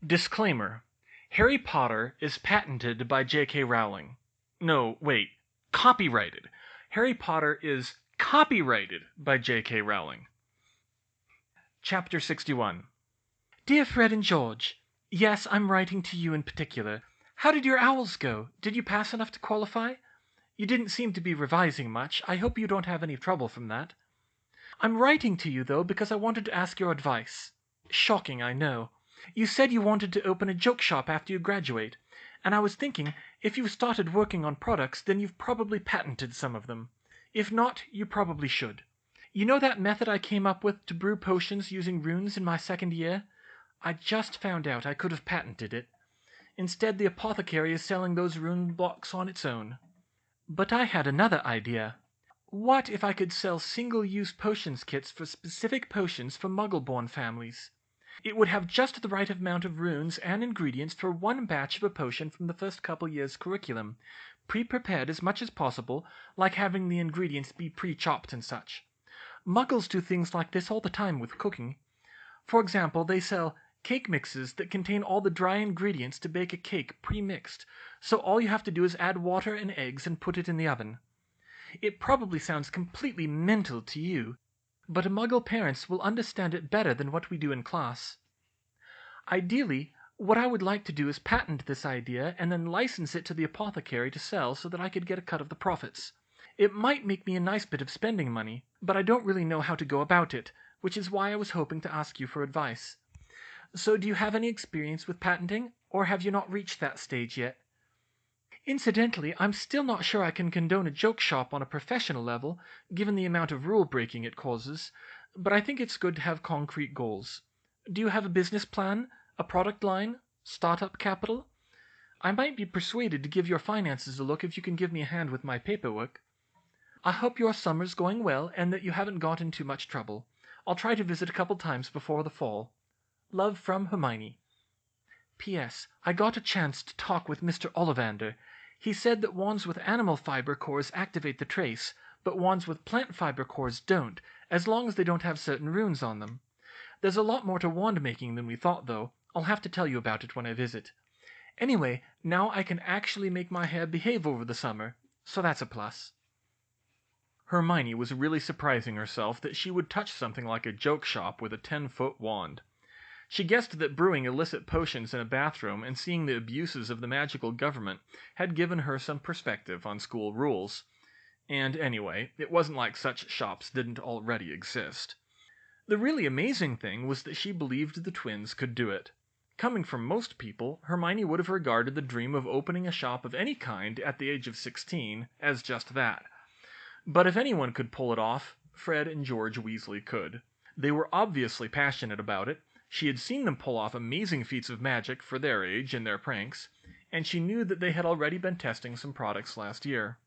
Disclaimer: Harry Potter is patented by J.K. Rowling. No, wait. Copyrighted. Harry Potter is copyrighted by J.K. Rowling. Chapter 61. Dear Fred and George, yes, I'm writing to you in particular. How did your owls go? Did you pass enough to qualify? You didn't seem to be revising much. I hope you don't have any trouble from that. I'm writing to you, though, because I wanted to ask your advice. Shocking, I know. You said you wanted to open a joke shop after you graduate, and I was thinking, if you've started working on products, then you've probably patented some of them. If not, you probably should. You know that method I came up with to brew potions using runes in my second year? I just found out I could have patented it. Instead, the apothecary is selling those rune blocks on its own. But I had another idea. What if I could sell single-use potions kits for specific potions for Muggle-born families? It would have just the right amount of runes and ingredients for one batch of a potion from the first couple years' curriculum, pre-prepared as much as possible, like having the ingredients be pre-chopped and such. Muggles do things like this all the time with cooking. For example, they sell cake mixes that contain all the dry ingredients to bake a cake pre-mixed, so all you have to do is add water and eggs and put it in the oven. It probably sounds completely mental to you, but Muggle parents will understand it better than what we do in class. Ideally, what I would like to do is patent this idea and then license it to the apothecary to sell so that I could get a cut of the profits. It might make me a nice bit of spending money, but I don't really know how to go about it, which is why I was hoping to ask you for advice. So do you have any experience with patenting, or have you not reached that stage yet? Incidentally, I'm still not sure I can condone a joke shop on a professional level, given the amount of rule breaking it causes, but I think it's good to have concrete goals. Do you have a business plan? A product line? Startup capital? I might be persuaded to give your finances a look if you can give me a hand with my paperwork. I hope your summer's going well and that you haven't got in too much trouble. I'll try to visit a couple times before the fall. Love from Hermione. P.S. I got a chance to talk with Mr. Ollivander. He said that wands with animal fiber cores activate the trace, but wands with plant fiber cores don't, as long as they don't have certain runes on them. There's a lot more to wand making than we thought, though. I'll have to tell you about it when I visit. Anyway, now I can actually make my hair behave over the summer, so that's a plus. Hermione was really surprising herself that she would touch something like a joke shop with a 10-foot wand. She guessed that brewing illicit potions in a bathroom and seeing the abuses of the magical government had given her some perspective on school rules. And anyway, it wasn't like such shops didn't already exist. The really amazing thing was that she believed the twins could do it. Coming from most people, Hermione would have regarded the dream of opening a shop of any kind at the age of 16 as just that. But if anyone could pull it off, Fred and George Weasley could. They were obviously passionate about it. She had seen them pull off amazing feats of magic for their age in their pranks, and she knew that they had already been testing some products last year.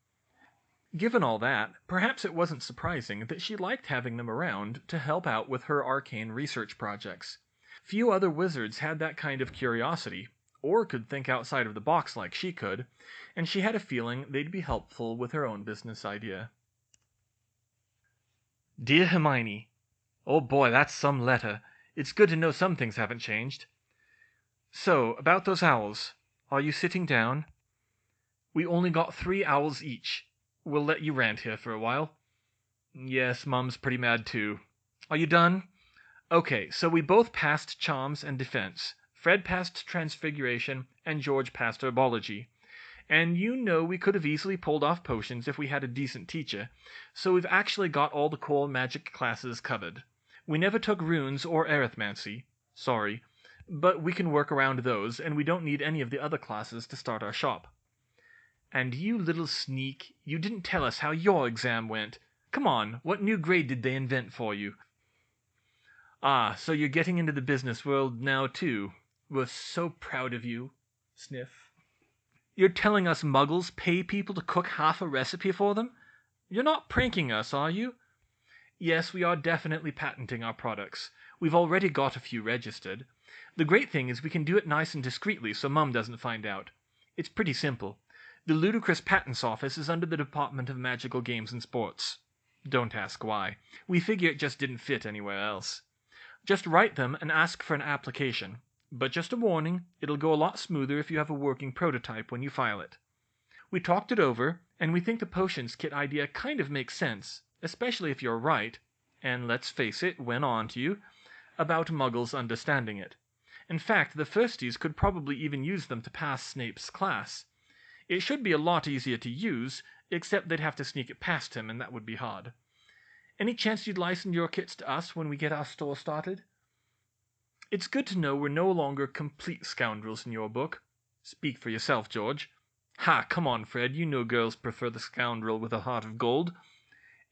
Given all that, perhaps it wasn't surprising that she liked having them around to help out with her arcane research projects. Few other wizards had that kind of curiosity, or could think outside of the box like she could, and she had a feeling they'd be helpful with her own business idea. Dear Hermione, oh boy, that's some letter. It's good to know some things haven't changed. So, about those owls. Are you sitting down? We only got 3 owls each. We'll let you rant here for a while. Yes, Mum's pretty mad too. Are you done? Okay, so we both passed Charms and Defense. Fred passed Transfiguration, and George passed Herbology. And you know we could have easily pulled off potions if we had a decent teacher, so we've actually got all the core magic classes covered. We never took runes or arithmancy. Sorry. But we can work around those, and we don't need any of the other classes to start our shop. And you little sneak, you didn't tell us how your exam went. Come on, what new grade did they invent for you? Ah, so you're getting into the business world now, too. We're so proud of you. Sniff. You're telling us muggles pay people to cook half a recipe for them? You're not pranking us, are you? Yes, we are definitely patenting our products. We've already got a few registered. The great thing is we can do it nice and discreetly so Mum doesn't find out. It's pretty simple. The Ludicrous Patents Office is under the Department of Magical Games and Sports. Don't ask why. We figure it just didn't fit anywhere else. Just write them and ask for an application. But just a warning, it'll go a lot smoother if you have a working prototype when you file it. We talked it over, and we think the potions kit idea kind of makes sense, especially if you're right, and let's face it, went on to you, about Muggles understanding it. In fact, the firsties could probably even use them to pass Snape's class. It should be a lot easier to use, except they'd have to sneak it past him, and that would be hard. Any chance you'd license your kits to us when we get our store started? It's good to know we're no longer complete scoundrels in your book. Speak for yourself, George. Ha, come on, Fred, you know girls prefer the scoundrel with a heart of gold.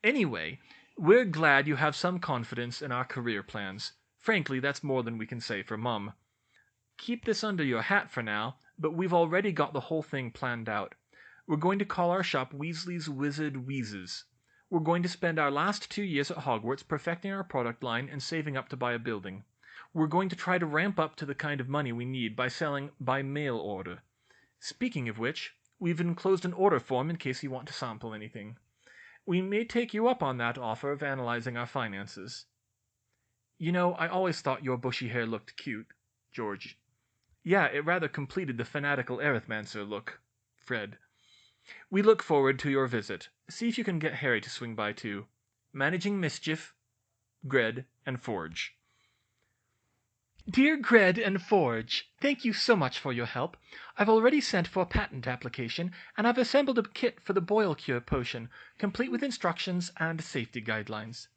Anyway, we're glad you have some confidence in our career plans. Frankly, that's more than we can say for Mum. Keep this under your hat for now, but we've already got the whole thing planned out. We're going to call our shop Weasley's Wizard Wheezes. We're going to spend our last 2 years at Hogwarts perfecting our product line and saving up to buy a building. We're going to try to ramp up to the kind of money we need by selling by mail order. Speaking of which, we've enclosed an order form in case you want to sample anything. We may take you up on that offer of analyzing our finances. You know, I always thought your bushy hair looked cute, George. Yeah, it rather completed the fanatical Arithmancer look, Fred. We look forward to your visit. See if you can get Harry to swing by too. Managing Mischief, Gred and Forge. Dear Gred and Forge, thank you so much for your help. I've already sent for a patent application, and I've assembled a kit for the boil cure potion, complete with instructions and safety guidelines.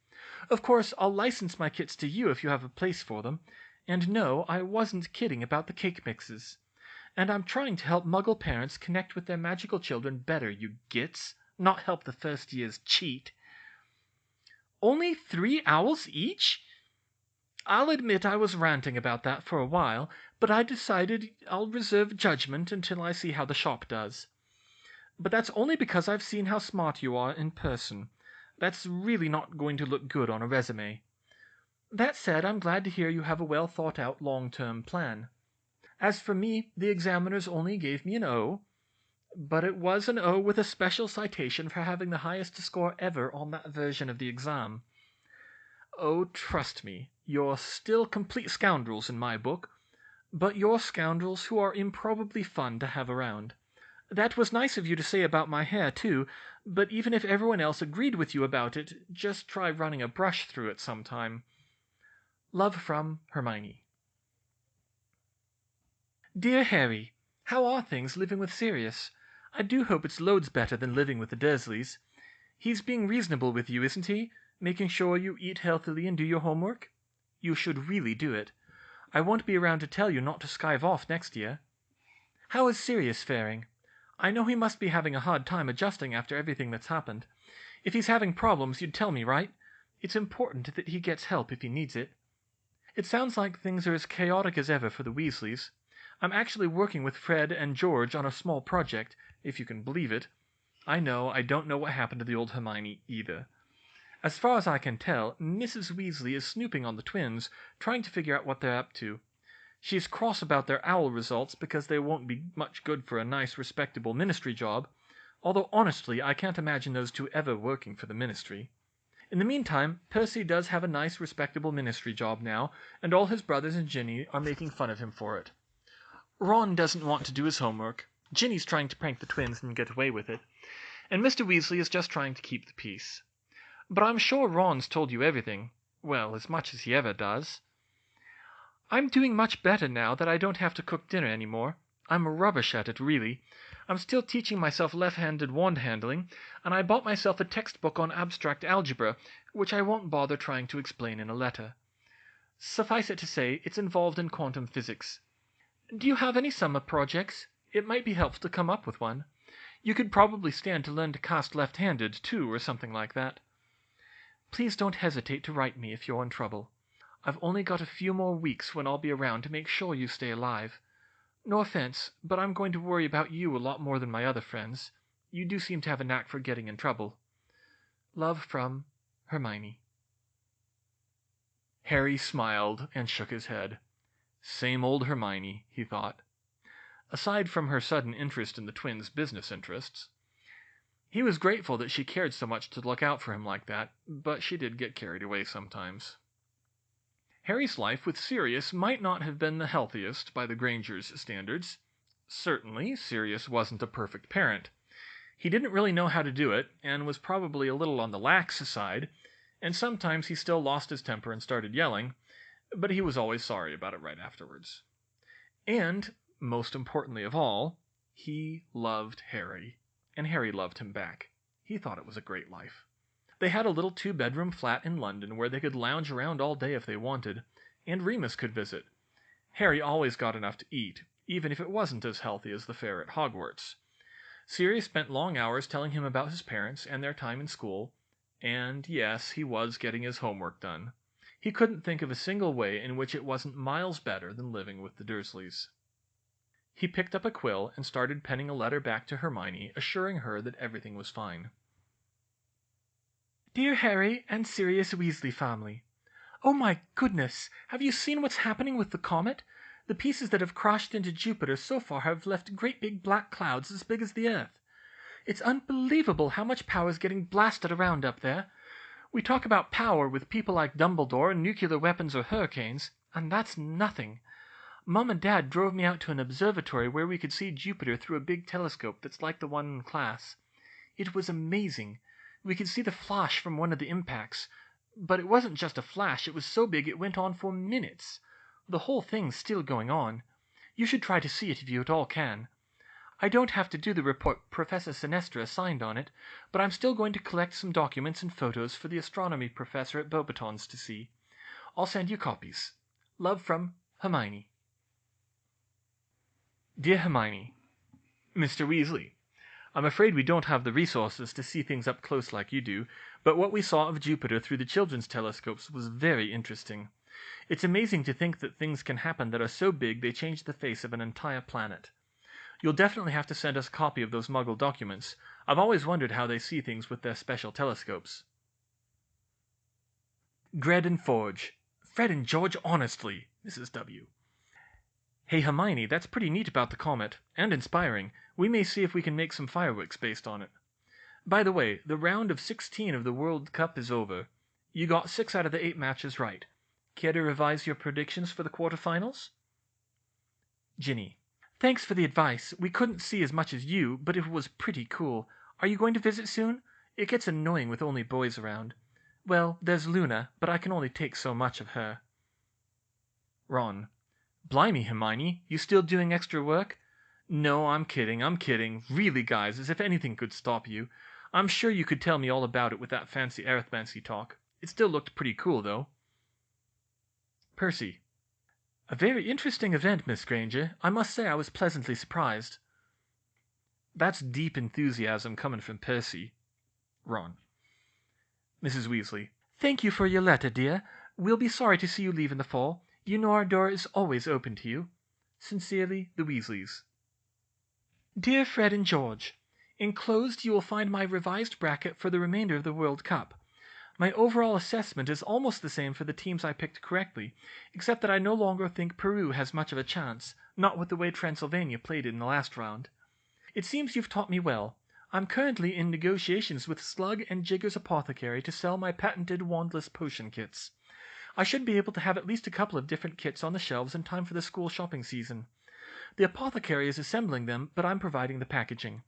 Of course, I'll license my kits to you if you have a place for them. And no, I wasn't kidding about the cake mixes. And I'm trying to help Muggle parents connect with their magical children better, you gits, not help the first years cheat. Only 3 owls each? I'll admit I was ranting about that for a while, but I decided I'll reserve judgment until I see how the shop does. But that's only because I've seen how smart you are in person. That's really not going to look good on a resume. That said, I'm glad to hear you have a well-thought-out long-term plan. As for me, the examiners only gave me an O, but it was an O with a special citation for having the highest score ever on that version of the exam. Oh, trust me, you're still complete scoundrels in my book, but you're scoundrels who are improbably fun to have around. That was nice of you to say about my hair, too, but even if everyone else agreed with you about it, just try running a brush through it sometime. Love from Hermione. Dear Harry, how are things living with Sirius? I do hope it's loads better than living with the Dursleys. He's being reasonable with you, isn't he? Making sure you eat healthily and do your homework? You should really do it. I won't be around to tell you not to skive off next year. How is Sirius faring? I know he must be having a hard time adjusting after everything that's happened. If he's having problems, you'd tell me, right? It's important that he gets help if he needs it. It sounds like things are as chaotic as ever for the Weasleys. I'm actually working with Fred and George on a small project, if you can believe it. I don't know what happened to the old Hermione either. As far as I can tell, Mrs. Weasley is snooping on the twins, trying to figure out what they're up to. She's cross about their owl results because they won't be much good for a nice, respectable ministry job, although honestly, I can't imagine those two ever working for the ministry. In the meantime, Percy does have a nice, respectable ministry job now, and all his brothers and Ginny are making fun of him for it. Ron doesn't want to do his homework, Ginny's trying to prank the twins and get away with it, and Mr. Weasley is just trying to keep the peace. But I'm sure Ron's told you everything. Well, as much as he ever does. I'm doing much better now that I don't have to cook dinner anymore. I'm rubbish at it, really. I'm still teaching myself left-handed wand handling, and I bought myself a textbook on abstract algebra, which I won't bother trying to explain in a letter. Suffice it to say, it's involved in quantum physics. Do you have any summer projects? It might be helpful to come up with one. You could probably stand to learn to cast left-handed, too, or something like that. Please don't hesitate to write me if you're in trouble. I've only got a few more weeks when I'll be around to make sure you stay alive. No offense, but I'm going to worry about you a lot more than my other friends. You do seem to have a knack for getting in trouble. Love from Hermione. Harry smiled and shook his head. Same old Hermione, he thought. Aside from her sudden interest in the twins' business interests. He was grateful that she cared so much to look out for him like that, but she did get carried away sometimes. Harry's life with Sirius might not have been the healthiest by the Grangers' standards. Certainly, Sirius wasn't a perfect parent. He didn't really know how to do it, and was probably a little on the lax side, and sometimes he still lost his temper and started yelling, but he was always sorry about it right afterwards. And, most importantly of all, he loved Harry, and Harry loved him back. He thought it was a great life. They had a little 2-bedroom flat in London where they could lounge around all day if they wanted, and Remus could visit. Harry always got enough to eat, even if it wasn't as healthy as the fare at Hogwarts. Sirius spent long hours telling him about his parents and their time in school, and yes, he was getting his homework done. He couldn't think of a single way in which it wasn't miles better than living with the Dursleys. He picked up a quill and started penning a letter back to Hermione, assuring her that everything was fine. Dear Harry and Sirius Weasley family, oh my goodness, have you seen what's happening with the comet? The pieces that have crashed into Jupiter so far have left great big black clouds as big as the Earth. It's unbelievable how much power is getting blasted around up there. We talk about power with people like Dumbledore and nuclear weapons or hurricanes, and that's nothing. Mom and Dad drove me out to an observatory where we could see Jupiter through a big telescope that's like the one in class. It was amazing. We could see the flash from one of the impacts, but it wasn't just a flash, it was so big it went on for minutes. The whole thing's still going on. You should try to see it if you at all can. I don't have to do the report Professor Sinestra signed on it, but I'm still going to collect some documents and photos for the astronomy professor at Beauxbatons to see. I'll send you copies. Love from Hermione. Dear Hermione, Mr. Weasley, I'm afraid we don't have the resources to see things up close like you do, but what we saw of Jupiter through the children's telescopes was very interesting. It's amazing to think that things can happen that are so big they change the face of an entire planet. You'll definitely have to send us a copy of those Muggle documents. I've always wondered how they see things with their special telescopes. Gred and Forge. Fred and George, honestly. Mrs. W. Hey Hermione, that's pretty neat about the comet, and inspiring. We may see if we can make some fireworks based on it. By the way, the round of 16 of the World Cup is over. You got 6 out of the 8 matches right. Care to revise your predictions for the quarterfinals? Ginny. Thanks for the advice. We couldn't see as much as you, but it was pretty cool. Are you going to visit soon? It gets annoying with only boys around. Well, there's Luna, but I can only take so much of her. Ron. Blimey, Hermione, you still doing extra work? No, I'm kidding. Really, guys, as if anything could stop you. I'm sure you could tell me all about it with that fancy arithmancy talk. It still looked pretty cool, though. Percy. A very interesting event, Miss Granger. I must say I was pleasantly surprised. That's deep enthusiasm coming from Percy. Ron. Mrs. Weasley. Thank you for your letter, dear. We'll be sorry to see you leave in the fall. You know our door is always open to you. Sincerely, the Weasleys. Dear Fred and George, enclosed you will find my revised bracket for the remainder of the World Cup. My overall assessment is almost the same for the teams I picked correctly, except that I no longer think Peru has much of a chance, not with the way Transylvania played in the last round. It seems you've taught me well. I'm currently in negotiations with Slug and Jigger's Apothecary to sell my patented wandless potion kits. I should be able to have at least a couple of different kits on the shelves in time for the school shopping season. The apothecary is assembling them, but I'm providing the packaging.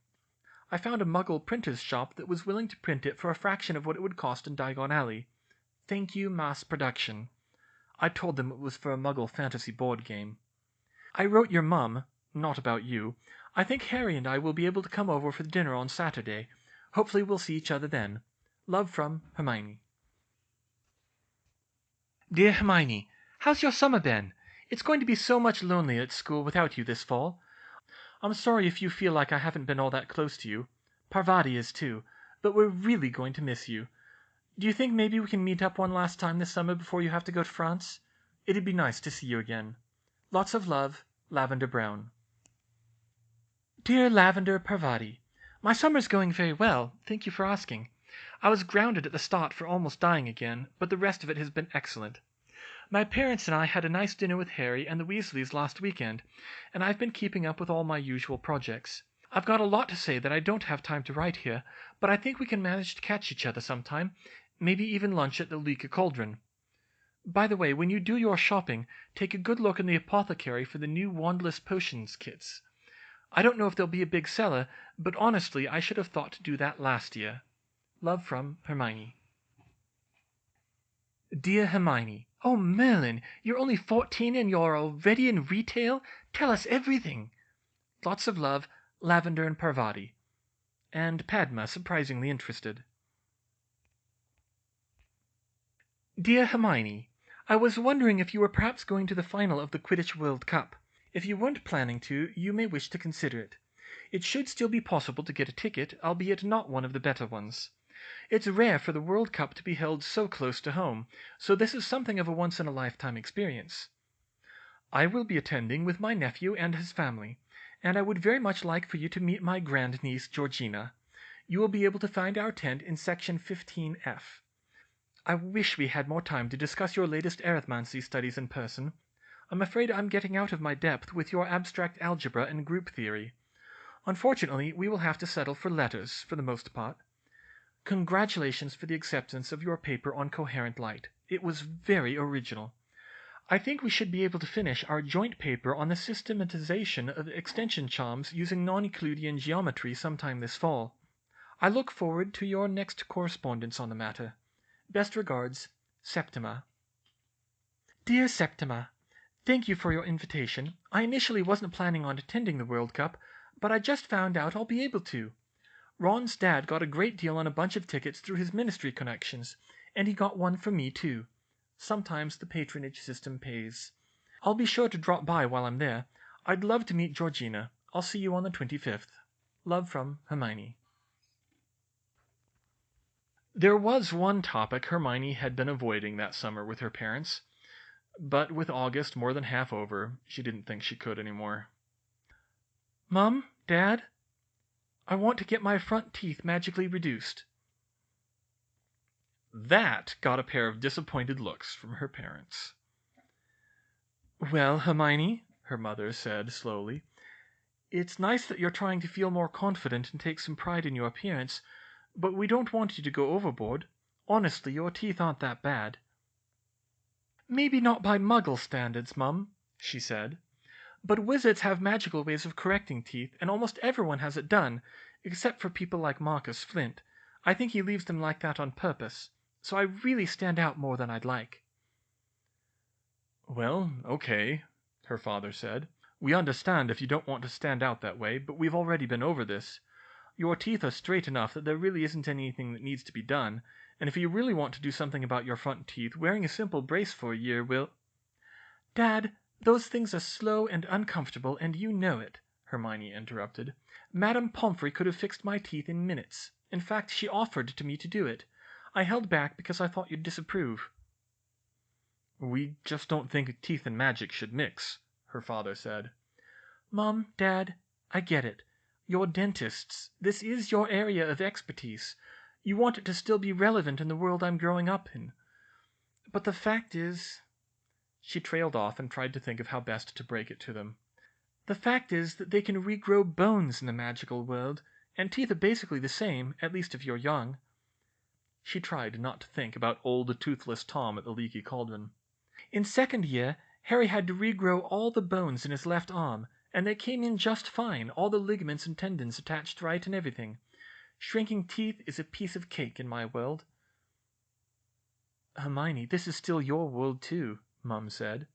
I found a Muggle printer's shop that was willing to print it for a fraction of what it would cost in Diagon Alley. Thank you, mass production. I told them it was for a Muggle fantasy board game. I wrote your mum, not about you. I think Harry and I will be able to come over for dinner on Saturday. Hopefully we'll see each other then. Love from Hermione. Dear Hermione, how's your summer been? It's going to be so much lonelier at school without you this fall. I'm sorry if you feel like I haven't been all that close to you. Parvati is too, but we're really going to miss you. Do you think maybe we can meet up one last time this summer before you have to go to France? It'd be nice to see you again. Lots of love, Lavender Brown. Dear Lavender Parvati, my summer's going very well, thank you for asking. I was grounded at the start for almost dying again, but the rest of it has been excellent. My parents and I had a nice dinner with Harry and the Weasleys last weekend, and I've been keeping up with all my usual projects. I've got a lot to say that I don't have time to write here, but I think we can manage to catch each other sometime, maybe even lunch at the Leaky Cauldron. By the way, when you do your shopping, take a good look in the apothecary for the new wandless potions kits. I don't know if they'll be a big seller, but honestly, I should have thought to do that last year. Love from Hermione. Dear Hermione, oh Merlin, you're only 14 and you're already in retail? Tell us everything. Lots of love, Lavender and Parvati. And Padma, surprisingly interested. Dear Hermione, I was wondering if you were perhaps going to the final of the Quidditch World Cup. If you weren't planning to, you may wish to consider it. It should still be possible to get a ticket, albeit not one of the better ones. It's rare for the World Cup to be held so close to home, so this is something of a once-in-a-lifetime experience. I will be attending with my nephew and his family, and I would very much like for you to meet my grandniece Georgina. You will be able to find our tent in section 15F. I wish we had more time to discuss your latest arithmancy studies in person. I'm afraid I'm getting out of my depth with your abstract algebra and group theory. Unfortunately, we will have to settle for letters, for the most part. Congratulations for the acceptance of your paper on coherent light. It was very original. I think we should be able to finish our joint paper on the systematization of extension charms using non-Euclidean geometry sometime this fall. I look forward to your next correspondence on the matter. Best regards, Septima. Dear Septima, thank you for your invitation. I initially wasn't planning on attending the World Cup, but I just found out I'll be able to. Ron's dad got a great deal on a bunch of tickets through his ministry connections, and he got one for me too. Sometimes the patronage system pays. I'll be sure to drop by while I'm there. I'd love to meet Georgina. I'll see you on the 25th. Love from Hermione. There was one topic Hermione had been avoiding that summer with her parents, but with August more than half over, she didn't think she could anymore. Mom, Dad, I want to get my front teeth magically reduced. That got a pair of disappointed looks from her parents. Well, Hermione, her mother said slowly, it's nice that you're trying to feel more confident and take some pride in your appearance, but we don't want you to go overboard. Honestly, your teeth aren't that bad. Maybe not by Muggle standards, Mum, she said. But wizards have magical ways of correcting teeth, and almost everyone has it done, except for people like Marcus Flint. I think he leaves them like that on purpose, so I really stand out more than I'd like. Well, okay, her father said. We understand if you don't want to stand out that way, but we've already been over this. Your teeth are straight enough that there really isn't anything that needs to be done, and if you really want to do something about your front teeth, wearing a simple brace for a year will... Dad, those things are slow and uncomfortable, and you know it, Hermione interrupted. Madame Pomfrey could have fixed my teeth in minutes. In fact, she offered to me to do it. I held back because I thought you'd disapprove. We just don't think teeth and magic should mix, her father said. Mom, Dad, I get it. You're dentists. This is your area of expertise. You want it to still be relevant in the world I'm growing up in. But the fact is... She trailed off and tried to think of how best to break it to them. The fact is that they can regrow bones in the magical world, and teeth are basically the same, at least if you're young. She tried not to think about old toothless Tom at the Leaky Cauldron. In second year, Harry had to regrow all the bones in his left arm, and they came in just fine, all the ligaments and tendons attached right and everything. Shrinking teeth is a piece of cake in my world. Hermione, this is still your world too, Mum said.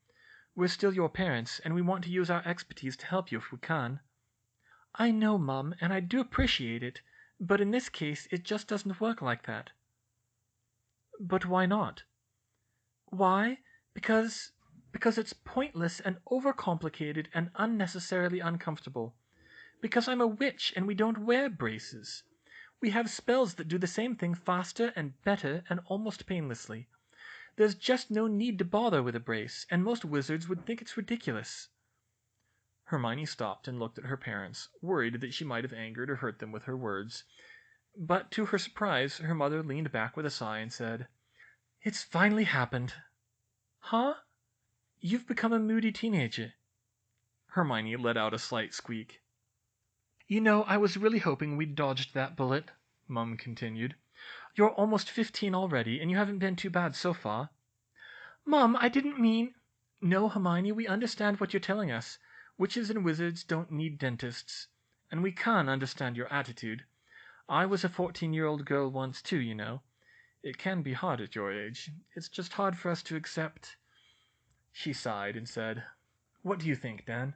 We're still your parents, and we want to use our expertise to help you if we can. I know, Mum, and I do appreciate it, but in this case it just doesn't work like that. But why not? Why? Because it's pointless and overcomplicated and unnecessarily uncomfortable. Because I'm a witch and we don't wear braces. We have spells that do the same thing faster and better and almost painlessly. There's just no need to bother with a brace, and most wizards would think it's ridiculous. Hermione stopped and looked at her parents, worried that she might have angered or hurt them with her words. But to her surprise, her mother leaned back with a sigh and said, It's finally happened. Huh? You've become a moody teenager. Hermione let out a slight squeak. You know, I was really hoping we'd dodged that bullet, Mum continued. You're almost 15 already, and you haven't been too bad so far. Mom, I didn't mean... No, Hermione, we understand what you're telling us. Witches and wizards don't need dentists. And we can understand your attitude. I was a 14-year-old girl once too, you know. It can be hard at your age. It's just hard for us to accept... She sighed and said, "What do you think, Dan?"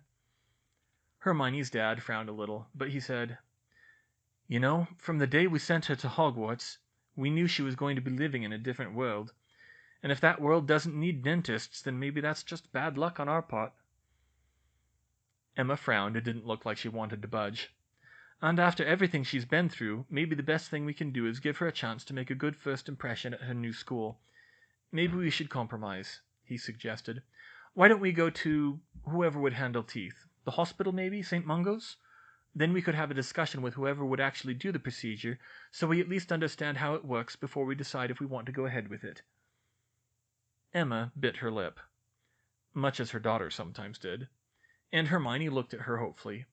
Hermione's dad frowned a little, but he said, "You know, from the day we sent her to Hogwarts, we knew she was going to be living in a different world. And if that world doesn't need dentists, then maybe that's just bad luck on our part." Emma frowned and didn't look like she wanted to budge. "And after everything she's been through, maybe the best thing we can do is give her a chance to make a good first impression at her new school. Maybe we should compromise," he suggested. "Why don't we go to whoever would handle teeth? The hospital, maybe? St. Mungo's? Then we could have a discussion with whoever would actually do the procedure, so we at least understand how it works before we decide if we want to go ahead with it." Emma bit her lip, much as her daughter sometimes did, and Hermione looked at her hopefully.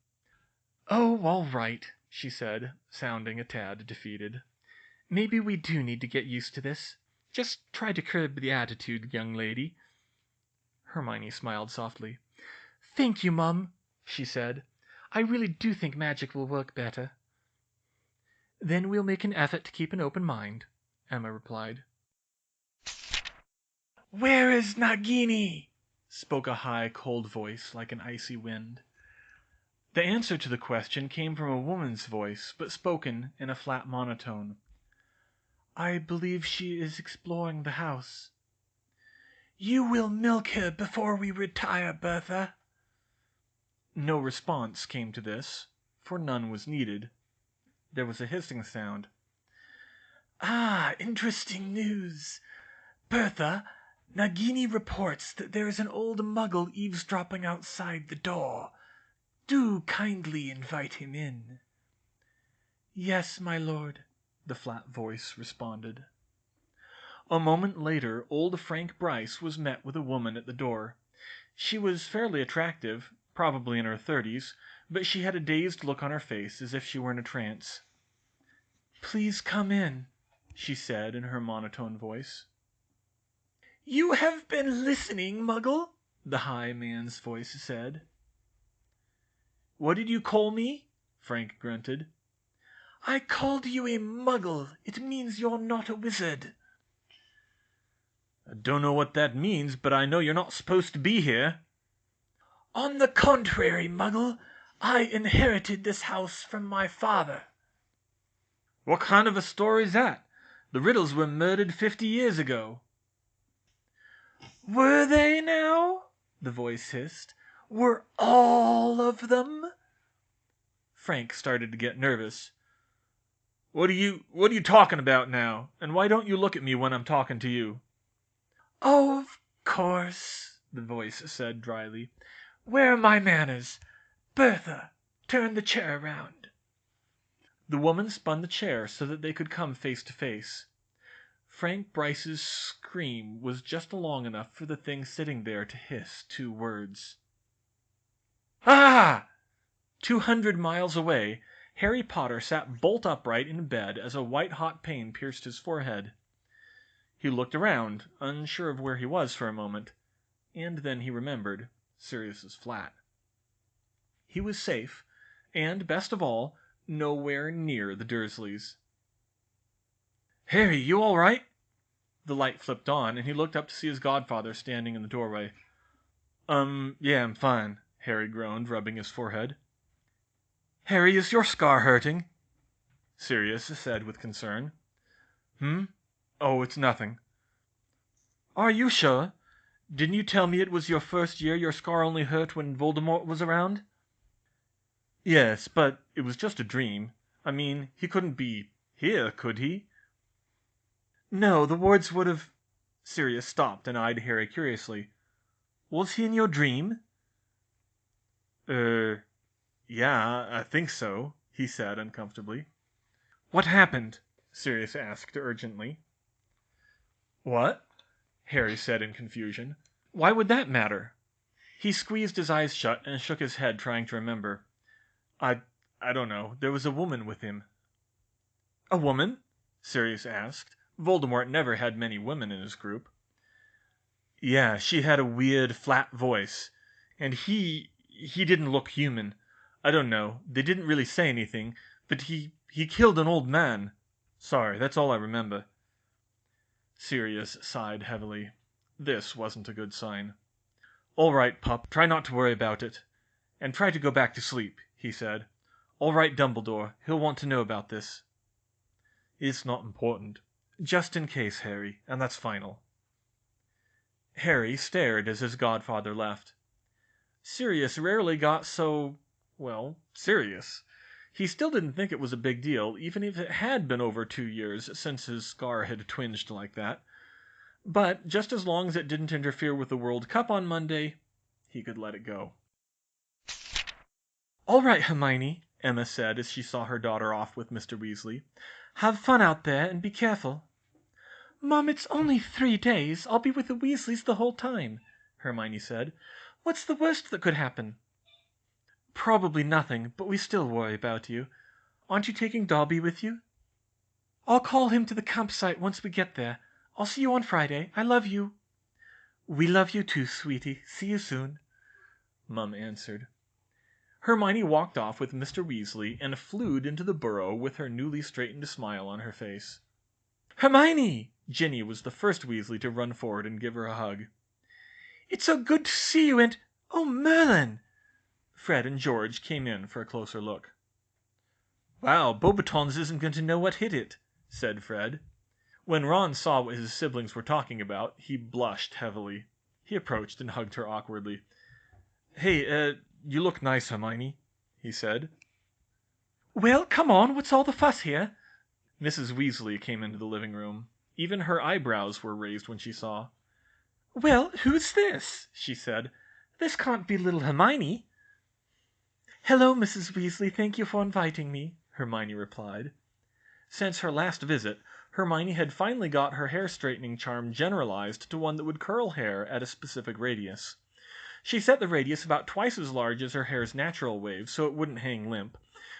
"Oh, all right," she said, sounding a tad defeated. "Maybe we do need to get used to this. Just try to curb the attitude, young lady." Hermione smiled softly. "Thank you, Mum," she said. "I really do think magic will work better." "Then we'll make an effort to keep an open mind," Emma replied. "Where is Nagini?" spoke a high, cold voice like an icy wind. The answer to the question came from a woman's voice, but spoken in a flat monotone. "I believe she is exploring the house." "You will milk her before we retire, Bertha." No response came to this, for none was needed. There was a hissing sound. "Ah, interesting news. Bertha, Nagini reports that there is an old muggle eavesdropping outside the door. Do kindly invite him in." "Yes, my lord," the flat voice responded. A moment later, old Frank Bryce was met with a woman at the door. She was fairly attractive, probably in her 30s, but she had a dazed look on her face as if she were in a trance. "Please come in," she said in her monotone voice. "You have been listening, Muggle?" the high man's voice said. "What did you call me?" Frank grunted. "I called you a Muggle. It means you're not a wizard." "I don't know what that means, but I know you're not supposed to be here." "On the contrary, Muggle, I inherited this house from my father." "What kind of a story's that? The Riddles were murdered 50 years ago." "Were they now?" the voice hissed. "Were all of them?" Frank started to get nervous. What are you talking about now? And why don't you look at me when I'm talking to you?" "Of course," the voice said dryly. "Where are my manners? Bertha, turn the chair around." The woman spun the chair so that they could come face to face. Frank Bryce's scream was just long enough for the thing sitting there to hiss 2 words. "Ah!" 200 miles away, Harry Potter sat bolt upright in bed as a white-hot pain pierced his forehead. He looked around, unsure of where he was for a moment, and then he remembered Sirius's flat. He was safe, and, best of all, nowhere near the Dursleys. "Harry, you all right?" The light flipped on, and he looked up to see his godfather standing in the doorway. Yeah, I'm fine," Harry groaned, rubbing his forehead. "Harry, is your scar hurting?" Sirius said with concern. Oh, it's nothing." "Are you sure? Didn't you tell me it was your first year your scar only hurt when Voldemort was around?" "Yes, but it was just a dream. I mean, he couldn't be here, could he?" "No, the wards would have..." Sirius stopped and eyed Harry curiously. "Was he in your dream?" Yeah, I think so," he said uncomfortably. "What happened?" Sirius asked urgently. "What?" Harry said in confusion. "Why would that matter?" He squeezed his eyes shut and shook his head, trying to remember. I don't know. There was a woman with him." "A woman?" Sirius asked. Voldemort never had many women in his group. Yeah, she had a weird, flat voice. And he didn't look human. I don't know, they didn't really say anything, but he killed an old man. Sorry, that's all I remember." Sirius sighed heavily. This wasn't a good sign. "All right, pup, try not to worry about it. And try to go back to sleep," he said. "All right, Dumbledore, he'll want to know about this." "It's not important. Just in case, Harry, and that's final." Harry stared as his godfather left. Sirius rarely got so, well, serious. He still didn't think it was a big deal, even if it had been over 2 years since his scar had twinged like that. But just as long as it didn't interfere with the World Cup on Monday, he could let it go. "All right, Hermione," Emma said as she saw her daughter off with Mr. Weasley. "Have fun out there, and be careful." "Mum, it's only 3 days. I'll be with the Weasleys the whole time," Hermione said. "What's the worst that could happen?" "Probably nothing, but we still worry about you. Aren't you taking Dobby with you?" "I'll call him to the campsite once we get there. I'll see you on Friday. I love you." "We love you too, sweetie. See you soon," Mum answered. Hermione walked off with Mr. Weasley and flew into the burrow with her newly straightened smile on her face. "Hermione!" Ginny was the first Weasley to run forward and give her a hug. "It's so good to see you, and oh, Merlin!" Fred and George came in for a closer look. "Wow, Beauxbatons isn't going to know what hit it," said Fred. When Ron saw what his siblings were talking about, he blushed heavily. He approached and hugged her awkwardly. "Hey, you look nice, Hermione," he said. "Well, come on, what's all the fuss here?" Mrs. Weasley came into the living room. Even her eyebrows were raised when she saw. "Well, who's this?" she said. "This can't be little Hermione." "Hello, Mrs. Weasley, thank you for inviting me," Hermione replied. Since her last visit, Hermione had finally got her hair straightening charm generalized to one that would curl hair at a specific radius. She set the radius about twice as large as her hair's natural wave so it wouldn't hang limp,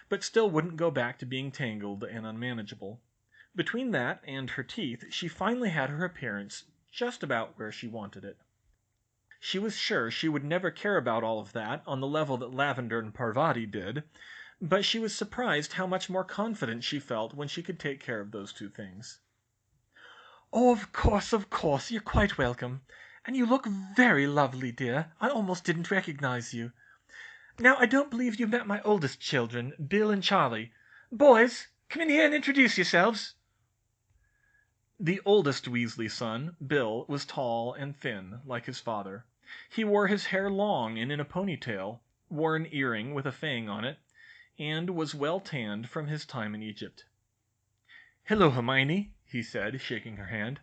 but still wouldn't go back to being tangled and unmanageable. Between that and her teeth, she finally had her appearance just about where she wanted it. She was sure she would never care about all of that on the level that Lavender and Parvati did, but she was surprised how much more confident she felt when she could take care of those two things. "Oh, of course, you're quite welcome. And you look very lovely, dear. I almost didn't recognize you. Now, I don't believe you met my oldest children, Bill and Charlie. Boys, come in here and introduce yourselves." The oldest Weasley son, Bill, was tall and thin, like his father. He wore his hair long and in a ponytail, wore an earring with a fang on it, and was well tanned from his time in Egypt. "Hello, Hermione," he said, shaking her hand.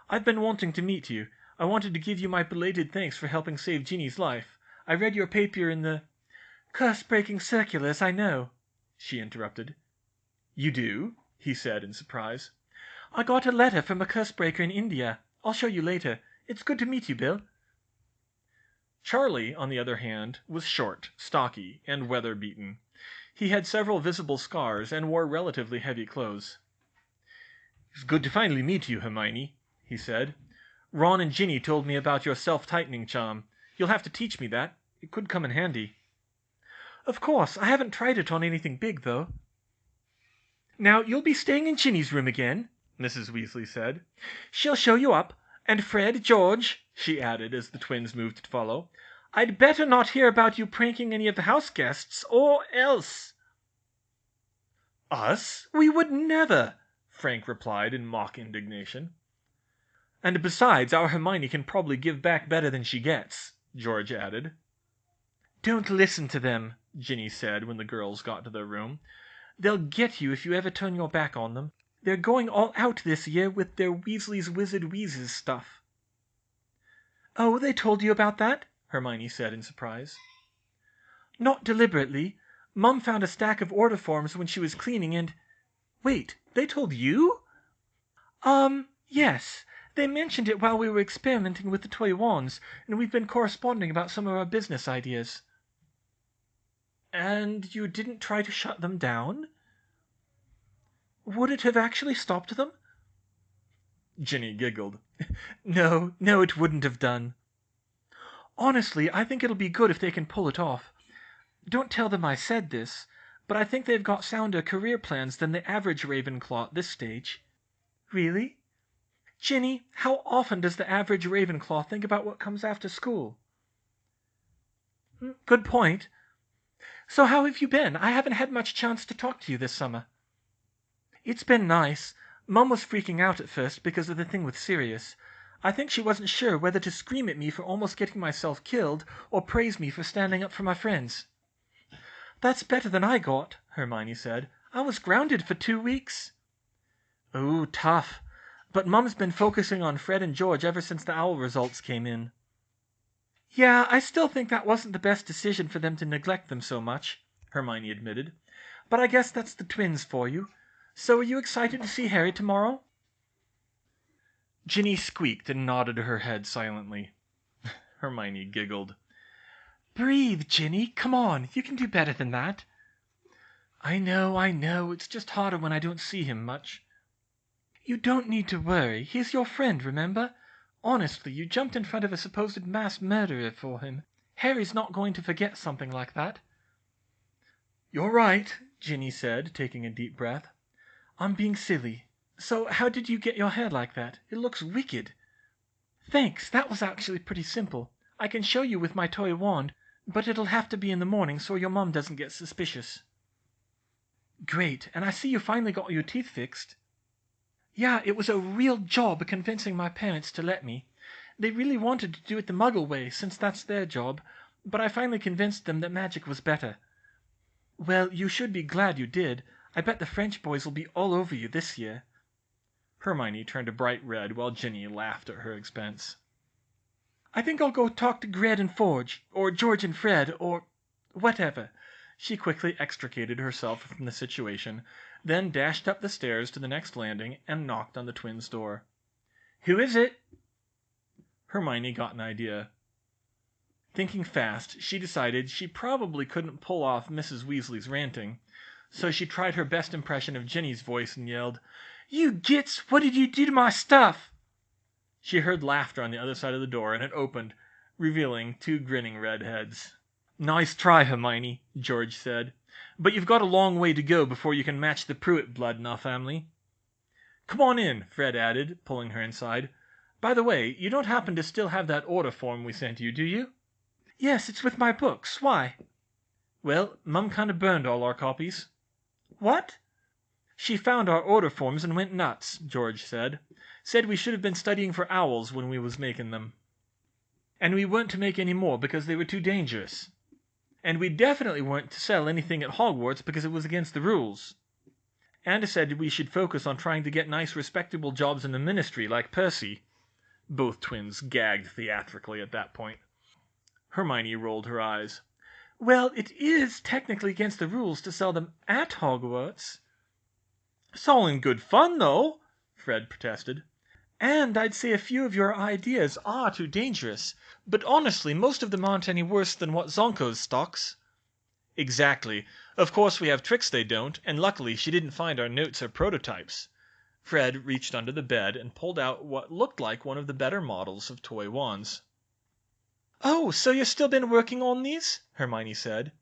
"I've been wanting to meet you. I wanted to give you my belated thanks for helping save Ginny's life. I read your paper in the—" "Curse-breaking circulars, I know," she interrupted. "You do?" he said in surprise. "I got a letter from a curse-breaker in India. I'll show you later. It's good to meet you, Bill." Charlie, on the other hand, was short, stocky, and weather-beaten. He had several visible scars and wore relatively heavy clothes. "It's good to finally meet you, Hermione," he said. "Ron and Ginny told me about your self-tightening charm. You'll have to teach me that. It could come in handy." "Of course. I haven't tried it on anything big, though." "Now, you'll be staying in Ginny's room again," Mrs. Weasley said. "She'll show you up. And Fred, George," she added as the twins moved to follow, "I'd better not hear about you pranking any of the house guests, or else—" "Us? We would never!" Frank replied in mock indignation. "And besides, our Hermione can probably give back better than she gets," George added. "Don't listen to them," Ginny said when the girls got to their room. "They'll get you if you ever turn your back on them. They're going all out this year with their Weasley's Wizard Wheezes stuff." "Oh, they told you about that?" Hermione said in surprise. "Not deliberately. Mum found a stack of order forms when she was cleaning and—" "Wait, they told you?" Yes. They mentioned it while we were experimenting with the toy wands, and we've been corresponding about some of our business ideas." "And you didn't try to shut them down?" "Would it have actually stopped them?" Ginny giggled. No, it wouldn't have done. Honestly, I think it'll be good if they can pull it off. Don't tell them I said this, but I think they've got sounder career plans than the average Ravenclaw at this stage. Really? Ginny, how often does the average Ravenclaw think about what comes after school? Good point. So how have you been? I haven't had much chance to talk to you this summer. It's been nice. Mum was freaking out at first because of the thing with Sirius. I think she wasn't sure whether to scream at me for almost getting myself killed or praise me for standing up for my friends. That's better than I got, Hermione said. I was grounded for 2 weeks. Ooh, tough. But Mum's been focusing on Fred and George ever since the owl results came in. Yeah, I still think that wasn't the best decision for them to neglect them so much, Hermione admitted. But I guess that's the twins for you. So are you excited to see Harry tomorrow? Ginny squeaked and nodded her head silently. Hermione giggled. Breathe, Ginny. Come on, you can do better than that. I know. It's just harder when I don't see him much. You don't need to worry. He's your friend, remember? Honestly, you jumped in front of a supposed mass murderer for him. Harry's not going to forget something like that. You're right, Ginny said, taking a deep breath. I'm being silly. So how did you get your hair like that? It looks wicked. Thanks, that was actually pretty simple. I can show you with my toy wand, but it'll have to be in the morning so your mom doesn't get suspicious. Great, and I see you finally got your teeth fixed. Yeah, it was a real job convincing my parents to let me. They really wanted to do it the Muggle way, since that's their job, but I finally convinced them that magic was better. Well, you should be glad you did. I bet the French boys will be all over you this year. Hermione turned a bright red while Ginny laughed at her expense. I think I'll go talk to Gred and Forge, or George and Fred, or whatever. She quickly extricated herself from the situation, then dashed up the stairs to the next landing and knocked on the twins' door. Who is it? Hermione got an idea. Thinking fast, she decided she probably couldn't pull off Mrs. Weasley's ranting, so she tried her best impression of Ginny's voice and yelled, You gits! What did you do to my stuff? She heard laughter on the other side of the door, and it opened, revealing 2 grinning redheads. Nice try, Hermione, George said, but you've got a long way to go before you can match the Pruitt blood in our family. Come on in, Fred added, pulling her inside. By the way, you don't happen to still have that order form we sent you, do you? Yes, it's with my books. Why? Well, Mum kind of burned all our copies. What? She found our order forms and went nuts, George said. Said we should have been studying for owls when we was making them. And we weren't to make any more because they were too dangerous. And we definitely weren't to sell anything at Hogwarts because it was against the rules. And said we should focus on trying to get nice respectable jobs in the ministry like Percy. Both twins gagged theatrically at that point. Hermione rolled her eyes. Well, it is technically against the rules to sell them at Hogwarts. It's all in good fun, though, Fred protested. And I'd say a few of your ideas are too dangerous, but honestly, most of them aren't any worse than what Zonko's stocks. Exactly. Of course we have tricks they don't, and luckily she didn't find our notes or prototypes. Fred reached under the bed and pulled out what looked like one of the better models of toy wands. Oh, so you've still been working on these? Hermione said.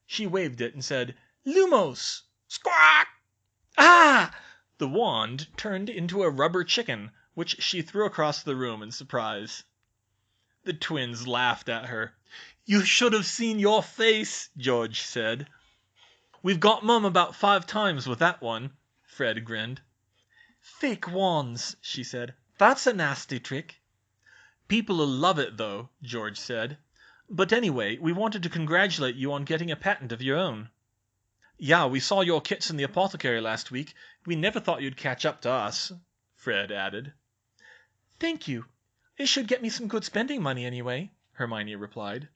She waved it and said, Lumos! Squawk! Ah! The wand turned into a rubber chicken, which she threw across the room in surprise. The twins laughed at her. You should have seen your face, George said. We've got Mum about 5 times with that one, Fred grinned. Fake wands, she said. That's a nasty trick. People'll love it, though, George said. But anyway, we wanted to congratulate you on getting a patent of your own. Yeah, we saw your kits in the apothecary last week. We never thought you'd catch up to us, Fred added. Thank you. It should get me some good spending money anyway, Hermione replied.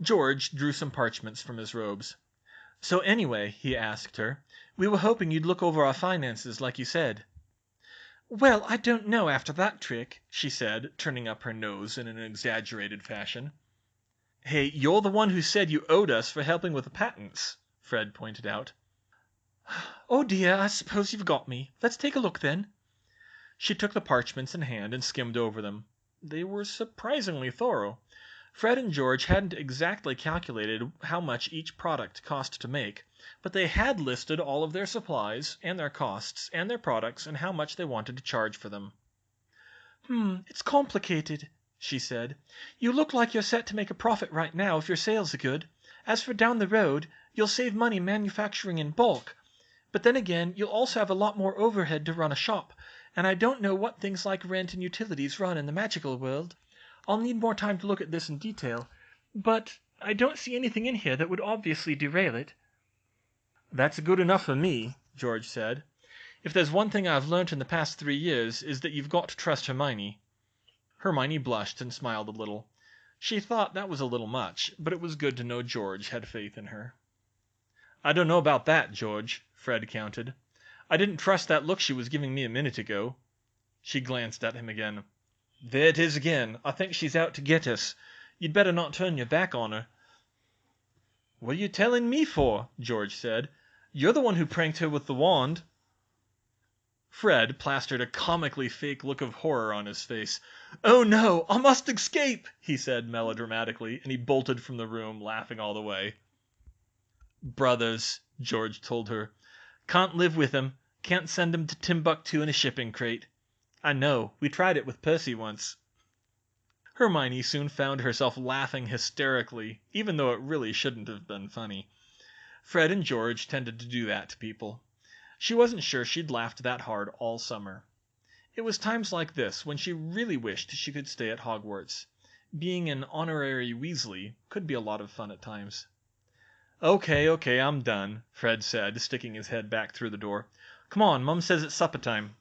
George drew some parchments from his robes. So anyway, he asked her, we were hoping you'd look over our finances like you said. Well, I don't know after that trick, she said, turning up her nose in an exaggerated fashion. Hey, you're the one who said you owed us for helping with the patents, Fred pointed out. Oh dear, I suppose you've got me. Let's take a look then. She took the parchments in hand and skimmed over them. They were surprisingly thorough. Fred and George hadn't exactly calculated how much each product cost to make, but they had listed all of their supplies, and their costs, and their products, and how much they wanted to charge for them. It's complicated," she said. "You look like you're set to make a profit right now if your sales are good. As for down the road, you'll save money manufacturing in bulk. But then again, you'll also have a lot more overhead to run a shop, and I don't know what things like rent and utilities run in the magical world. I'll need more time to look at this in detail, but I don't see anything in here that would obviously derail it." "That's good enough for me," George said. "If there's one thing I've learnt in the past 3 years, is that you've got to trust Hermione." Hermione blushed and smiled a little. She thought that was a little much, but it was good to know George had faith in her. "I don't know about that, George," Fred countered. "I didn't trust that look she was giving me a minute ago." She glanced at him again. "There it is again. I think she's out to get us. You'd better not turn your back on her." "What are you telling me for?" George said. "You're the one who pranked her with the wand." Fred plastered a comically fake look of horror on his face. "Oh no, I must escape," he said melodramatically, and he bolted from the room, laughing all the way. "Brothers," George told her. "Can't live with 'em. Can't send 'em to Timbuktu in a shipping crate. I know. We tried it with Percy once." Hermione soon found herself laughing hysterically, even though it really shouldn't have been funny. Fred and George tended to do that to people. She wasn't sure she'd laughed that hard all summer. It was times like this when she really wished she could stay at Hogwarts. Being an honorary Weasley could be a lot of fun at times. Okay, I'm done," Fred said, sticking his head back through the door. "Come on, Mum says it's supper time."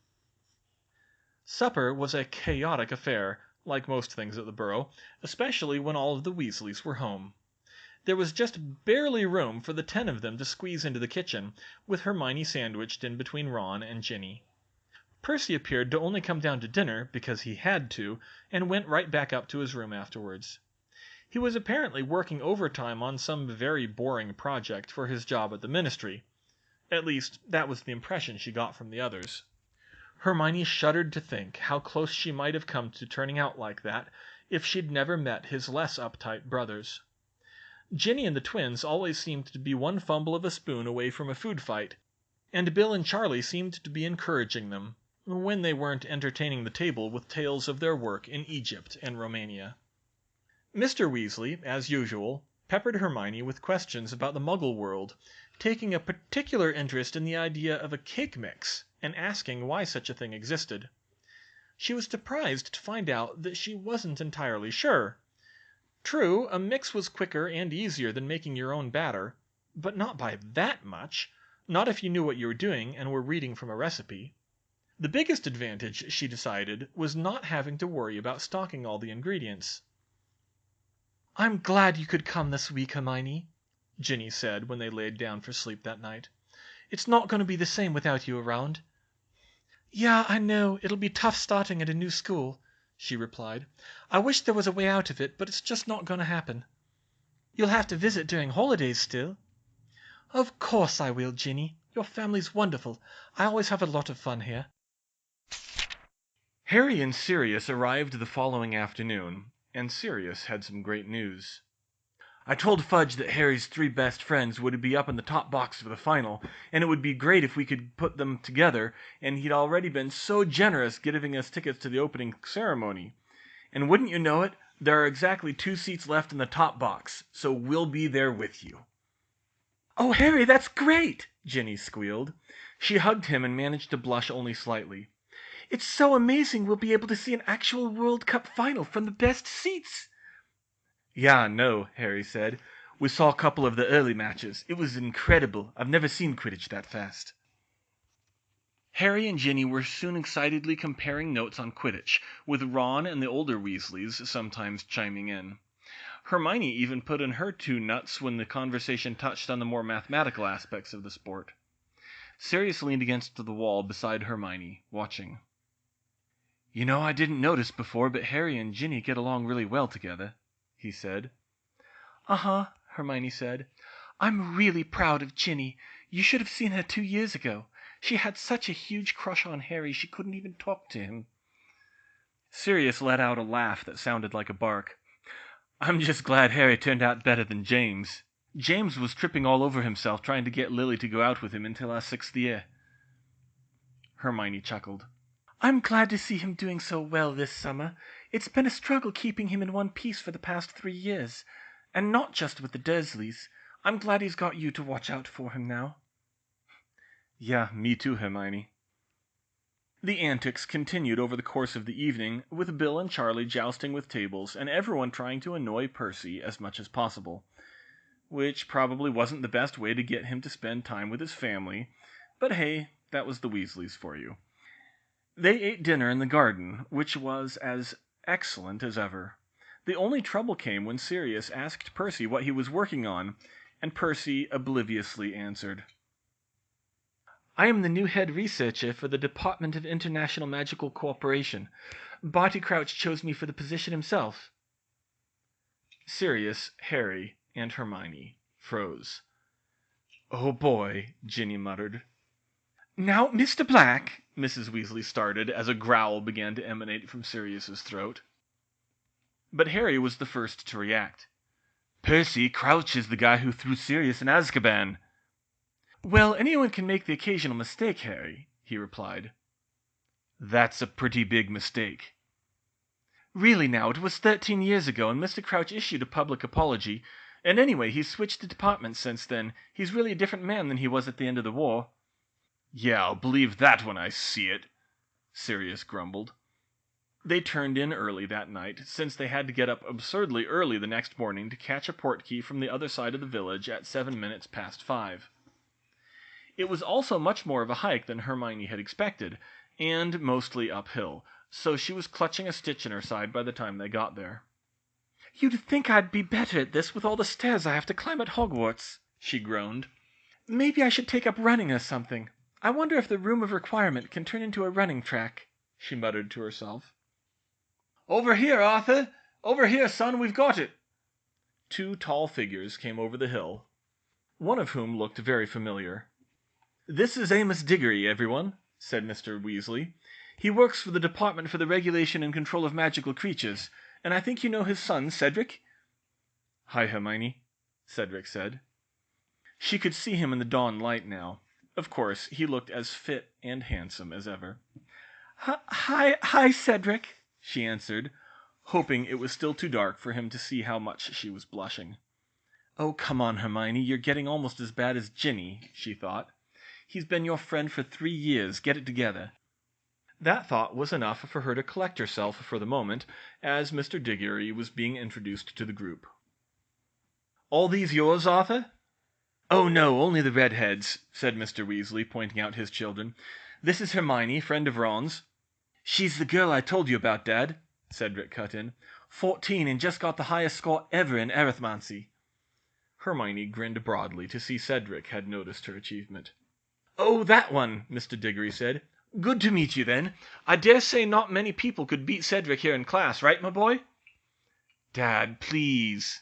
Supper was a chaotic affair, like most things at the Burrow, especially when all of the Weasleys were home. There was just barely room for the 10 of them to squeeze into the kitchen, with Hermione sandwiched in between Ron and Ginny. Percy appeared to only come down to dinner because he had to, and went right back up to his room afterwards. He was apparently working overtime on some very boring project for his job at the Ministry. At least, that was the impression she got from the others. Hermione shuddered to think how close she might have come to turning out like that if she'd never met his less uptight brothers. Ginny and the twins always seemed to be one fumble of a spoon away from a food fight, and Bill and Charlie seemed to be encouraging them, when they weren't entertaining the table with tales of their work in Egypt and Romania. Mr. Weasley, as usual, peppered Hermione with questions about the Muggle world, taking a particular interest in the idea of a cake mix, and asking why such a thing existed. She was surprised to find out that she wasn't entirely sure. True, a mix was quicker and easier than making your own batter, but not by that much, not if you knew what you were doing and were reading from a recipe. The biggest advantage, she decided, was not having to worry about stocking all the ingredients. "I'm glad you could come this week, Hermione," Ginny said when they laid down for sleep that night. "It's not going to be the same without you around." "Yeah, I know. It'll be tough starting at a new school," she replied. "I wish there was a way out of it, but it's just not going to happen." "You'll have to visit during holidays still." "Of course I will, Ginny. Your family's wonderful. I always have a lot of fun here." Harry and Sirius arrived the following afternoon, and Sirius had some great news. "I told Fudge that Harry's 3 best friends would be up in the top box for the final, and it would be great if we could put them together, and he'd already been so generous giving us tickets to the opening ceremony. And wouldn't you know it, there are exactly 2 seats left in the top box, so we'll be there with you." "Oh, Harry, that's great!" Ginny squealed. She hugged him and managed to blush only slightly. "It's so amazing we'll be able to see an actual World Cup final from the best seats." "Yeah, I know," Harry said. "We saw a couple of the early matches. It was incredible. I've never seen Quidditch that fast." Harry and Ginny were soon excitedly comparing notes on Quidditch, with Ron and the older Weasleys sometimes chiming in. Hermione even put in her 2 nuts when the conversation touched on the more mathematical aspects of the sport. Sirius leaned against the wall beside Hermione, watching. "You know, I didn't notice before, but Harry and Ginny get along really well together," he said. "Uh-huh," Hermione said. "I'm really proud of Ginny. You should have seen her 2 years ago. She had such a huge crush on Harry she couldn't even talk to him." Sirius let out a laugh that sounded like a bark. "I'm just glad Harry turned out better than James. James was tripping all over himself trying to get Lily to go out with him until our 6th year." Hermione chuckled. "I'm glad to see him doing so well this summer. It's been a struggle keeping him in one piece for the past 3 years. And not just with the Dursleys. I'm glad he's got you to watch out for him now." "Yeah, me too, Hermione." The antics continued over the course of the evening, with Bill and Charlie jousting with tables, and everyone trying to annoy Percy as much as possible. Which probably wasn't the best way to get him to spend time with his family, but hey, that was the Weasleys for you. They ate dinner in the garden, which was as excellent as ever. The only trouble came when Sirius asked Percy what he was working on, and Percy obliviously answered, "I am the new head researcher for the Department of International Magical Cooperation. Barty Crouch chose me for the position himself." Sirius, Harry, and Hermione froze. "Oh boy," Ginny muttered. "Now, Mr. Black," Mrs. Weasley started as a growl began to emanate from Sirius's throat. But Harry was the first to react. "Percy, Crouch is the guy who threw Sirius in Azkaban." "Well, anyone can make the occasional mistake, Harry," he replied. "That's a pretty big mistake." "Really now, it was 13 years ago, and Mr. Crouch issued a public apology. And anyway, he's switched departments since then. He's really a different man than he was at the end of the war." "Yeah, I'll believe that when I see it," Sirius grumbled. They turned in early that night, since they had to get up absurdly early the next morning to catch a portkey from the other side of the village at 7 minutes past 5. It was also much more of a hike than Hermione had expected, and mostly uphill, so she was clutching a stitch in her side by the time they got there. "You'd think I'd be better at this with all the stairs I have to climb at Hogwarts," she groaned. "Maybe I should take up running or something. I wonder if the Room of Requirement can turn into a running track," she muttered to herself. "Over here, Arthur! Over here, son, we've got it!" 2 tall figures came over the hill, one of whom looked very familiar. "This is Amos Diggory, everyone," said Mr. Weasley. "He works for the Department for the Regulation and Control of Magical Creatures, and I think you know his son, Cedric?" "Hi, Hermione," Cedric said. She could see him in the dawn light now. Of course, he looked as fit and handsome as ever. Hi, Cedric," she answered, hoping it was still too dark for him to see how much she was blushing. "Oh, come on, Hermione, you're getting almost as bad as Ginny," she thought. "He's been your friend for 3 years. Get it together." That thought was enough for her to collect herself for the moment, as Mr. Diggory was being introduced to the group. "All these yours, Arthur?" "Oh, no, only the redheads," said Mr. Weasley, pointing out his children. "This is Hermione, friend of Ron's." "She's the girl I told you about, Dad," Cedric cut in. 14 and just got the highest score ever in Arithmancy." Hermione grinned broadly to see Cedric had noticed her achievement. "Oh, that one," Mr. Diggory said. "Good to meet you, then. I dare say not many people could beat Cedric here in class, right, my boy?" "Dad, please."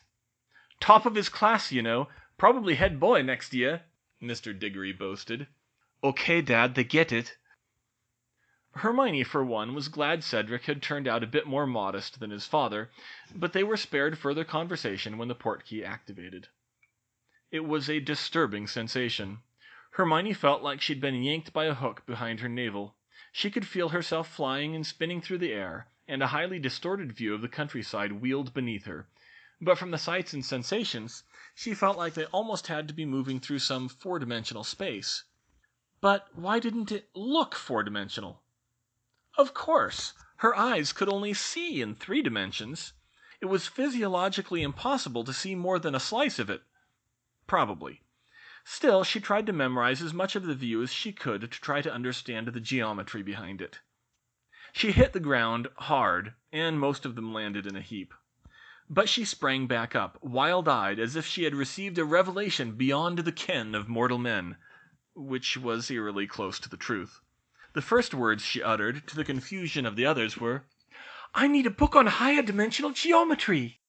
"Top of his class, you know. Probably head boy next year," Mr. Diggory boasted. "Okay, Dad, they get it." Hermione, for one, was glad Cedric had turned out a bit more modest than his father, but they were spared further conversation when the portkey activated. It was a disturbing sensation. Hermione felt like she'd been yanked by a hook behind her navel. She could feel herself flying and spinning through the air, and a highly distorted view of the countryside wheeled beneath her. But from the sights and sensations, she felt like they almost had to be moving through some 4-dimensional space. But why didn't it look 4-dimensional? Of course, her eyes could only see in 3 dimensions. It was physiologically impossible to see more than a slice of it. Probably. Still, she tried to memorize as much of the view as she could to try to understand the geometry behind it. She hit the ground hard, and most of them landed in a heap. But she sprang back up, wild-eyed, as if she had received a revelation beyond the ken of mortal men, which was eerily close to the truth. The first words she uttered, to the confusion of the others, were, "I need a book on higher dimensional geometry!"